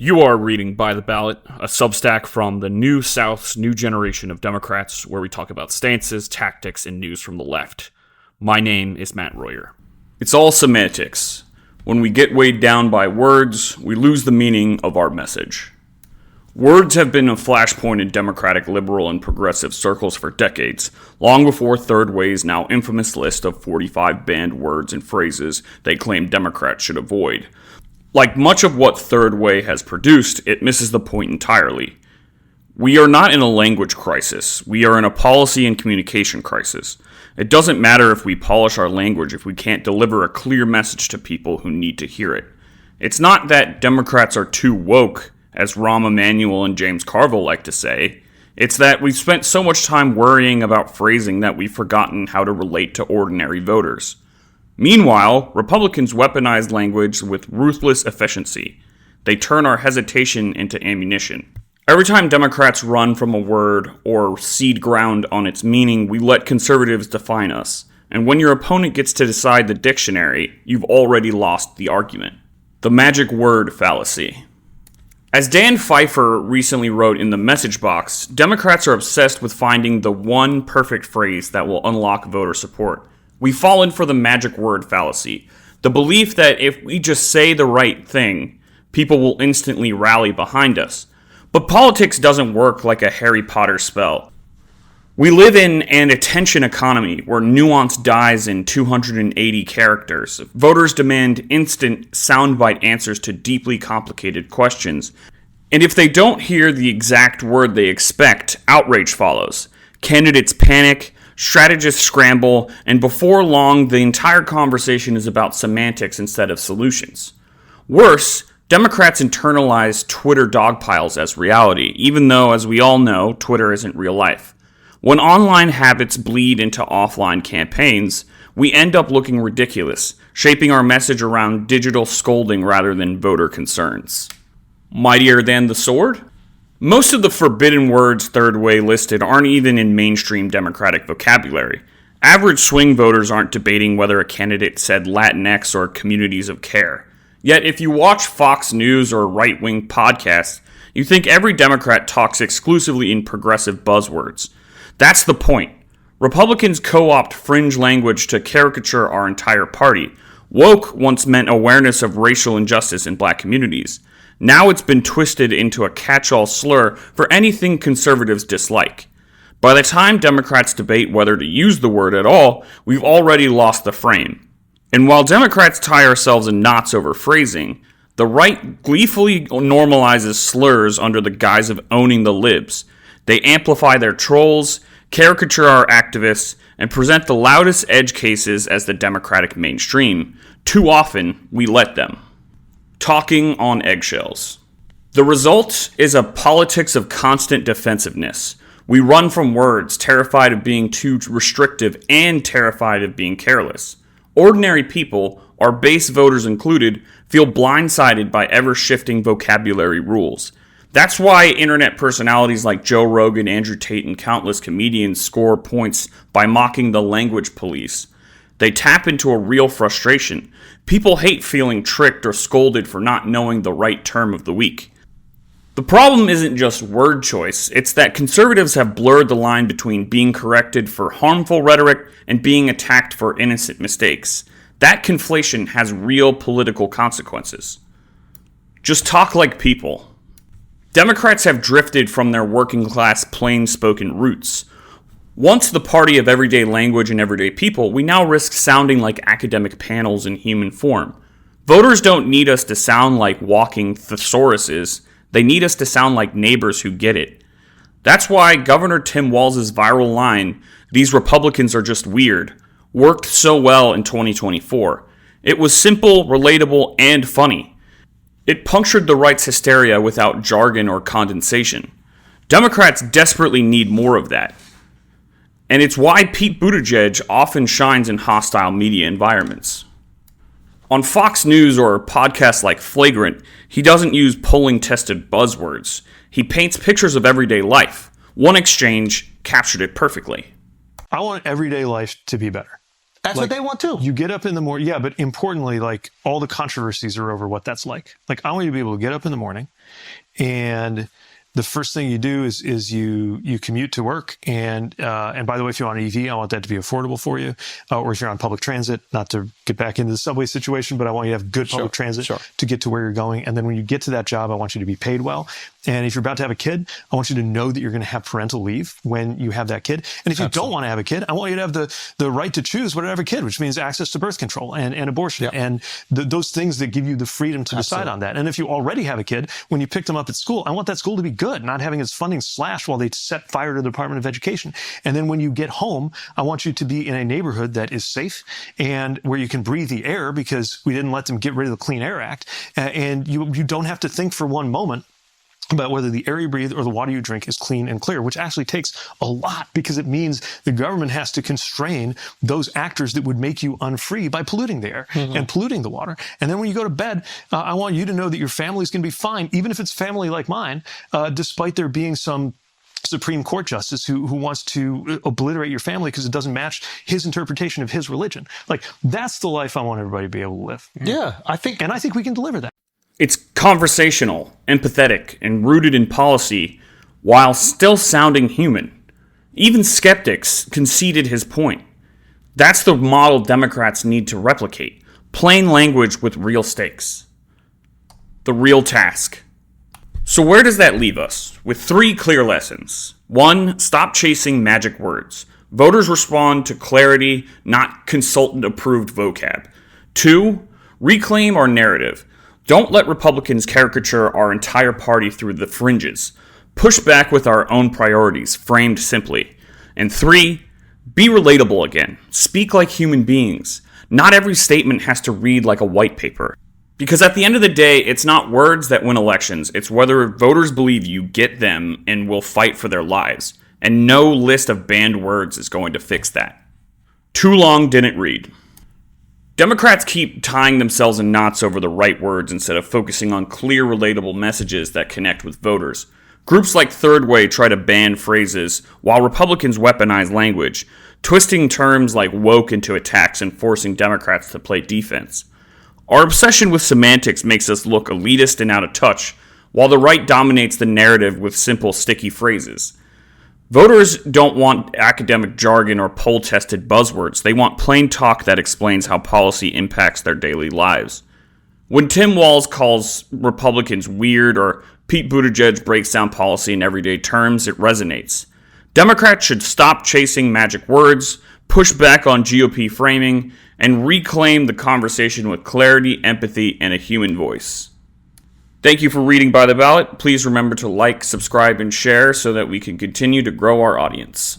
You are reading By the Ballot, a Substack from the New South's new generation of Democrats, where we talk about stances, tactics, and news from the left. My name is Matt Royer. It's all semantics. When we get weighed down by words, we lose the meaning of our message. Words have been a flashpoint in Democratic, liberal, and progressive circles for decades, long before Third Way's now infamous list of 45 banned words and phrases they claim Democrats should avoid. Like much of what Third Way has produced, it misses the point entirely. We are not in a language crisis. We are in a policy and communication crisis. It doesn't matter if we polish our language if we can't deliver a clear message to people who need to hear it. It's not that Democrats are too woke, as Rahm Emanuel and James Carville like to say. It's that we've spent so much time worrying about phrasing that we've forgotten how to relate to ordinary voters. Meanwhile, Republicans weaponize language with ruthless efficiency. They turn our hesitation into ammunition. Every time Democrats run from a word or cede ground on its meaning, we let conservatives define us. And when your opponent gets to decide the dictionary, you've already lost the argument. The magic word fallacy. As Dan Pfeiffer recently wrote in the message box, Democrats are obsessed with finding the one perfect phrase that will unlock voter support. We've fallen for the magic word fallacy, the belief that if we just say the right thing, people will instantly rally behind us. But politics doesn't work like a Harry Potter spell. We live in an attention economy where nuance dies in 280 characters. Voters demand instant, soundbite answers to deeply complicated questions. And if they don't hear the exact word they expect, outrage follows. Candidates panic, strategists scramble, and before long, the entire conversation is about semantics instead of solutions. Worse, Democrats internalize Twitter dogpiles as reality, even though, as we all know, Twitter isn't real life. When online habits bleed into offline campaigns, we end up looking ridiculous, shaping our message around digital scolding rather than voter concerns. Mightier than the sword? Most of the forbidden words Third Way listed aren't even in mainstream Democratic vocabulary. Average swing voters aren't debating whether a candidate said Latinx or communities of care. Yet if you watch Fox News or right-wing podcasts, you think every Democrat talks exclusively in progressive buzzwords. That's the point. Republicans co-opt fringe language to caricature our entire party. Woke once meant awareness of racial injustice in black communities. Now it's been twisted into a catch-all slur for anything conservatives dislike. By the time Democrats debate whether to use the word at all, we've already lost the frame. And while Democrats tie ourselves in knots over phrasing, the right gleefully normalizes slurs under the guise of owning the libs. They amplify their trolls, caricature our activists, and present the loudest edge cases as the Democratic mainstream. Too often, we let them. Talking on eggshells. The result is a politics of constant defensiveness. We run from words, terrified of being too restrictive and terrified of being careless. Ordinary people, our base voters included, feel blindsided by ever-shifting vocabulary rules. That's why internet personalities like Joe Rogan, Andrew Tate, and countless comedians score points by mocking the language police. They tap into a real frustration. People hate feeling tricked or scolded for not knowing the right term of the week. The problem isn't just word choice, it's that conservatives have blurred the line between being corrected for harmful rhetoric and being attacked for innocent mistakes. That conflation has real political consequences. Just talk like people. Democrats have drifted from their working-class, plain-spoken roots. Once the party of everyday language and everyday people, we now risk sounding like academic panels in human form. Voters don't need us to sound like walking thesauruses. They need us to sound like neighbors who get it. That's why Governor Tim Walz's viral line, "These Republicans are just weird," worked so well in 2024. It was simple, relatable, and funny. It punctured the right's hysteria without jargon or condensation. Democrats desperately need more of that. And it's why Pete Buttigieg often shines in hostile media environments. On Fox News or podcasts like Flagrant, he doesn't use polling-tested buzzwords. He paints pictures of everyday life. One exchange captured it perfectly. I want everyday life to be better. That's what they want too. You get up in the morning. Yeah, but importantly, like all the controversies are over what that's like. Like I want you to be able to get up in the morning and the first thing you do is you commute to work, and by the way, if you're on an EV, I want that to be affordable for you, or if you're on public transit, not to get back into the subway situation, but I want you to have good public transit to get to where you're going. And then when you get to that job, I want you to be paid well. And if you're about to have a kid, I want you to know that you're going to have parental leave when you have that kid. And if you don't want to have a kid, I want you to have the right to choose whether to have a kid, which means access to birth control and abortion and those things that give you the freedom to decide on that. And if you already have a kid, when you pick them up at school, I want that school to be good, not having its funding slashed while they set fire to the Department of Education. And then when you get home, I want you to be in a neighborhood that is safe and where you can breathe the air because we didn't let them get rid of the Clean Air Act. And you don't have to think for one moment about whether the air you breathe or the water you drink is clean and clear, which actually takes a lot because it means the government has to constrain those actors that would make you unfree by polluting the air and polluting the water. And then when you go to bed, I want you to know that your family's going to be fine, even if it's family like mine, despite there being some Supreme Court justice who wants to obliterate your family because it doesn't match his interpretation of his religion. Like, that's the life I want everybody to be able to live. Yeah, I think we can deliver that. It's conversational, empathetic, and rooted in policy while still sounding human. Even skeptics conceded his point. That's the model Democrats need to replicate. Plain language with real stakes. The real task. So where does that leave us? With 3 clear lessons. 1, stop chasing magic words. Voters respond to clarity, not consultant-approved vocab. 2, reclaim our narrative. Don't let Republicans caricature our entire party through the fringes. Push back with our own priorities, framed simply. And 3, be relatable again. Speak like human beings. Not every statement has to read like a white paper. Because at the end of the day, it's not words that win elections. It's whether voters believe you get them and will fight for their lives. And no list of banned words is going to fix that. Too long didn't read. Democrats keep tying themselves in knots over the right words instead of focusing on clear, relatable messages that connect with voters. Groups like Third Way try to ban phrases, while Republicans weaponize language, twisting terms like woke into attacks and forcing Democrats to play defense. Our obsession with semantics makes us look elitist and out of touch, while the right dominates the narrative with simple, sticky phrases. Voters don't want academic jargon or poll-tested buzzwords. They want plain talk that explains how policy impacts their daily lives. When Tim Walz calls Republicans weird or Pete Buttigieg breaks down policy in everyday terms, it resonates. Democrats should stop chasing magic words, push back on GOP framing, and reclaim the conversation with clarity, empathy, and a human voice. Thank you for reading By the Ballot. Please remember to like, subscribe, and share so that we can continue to grow our audience.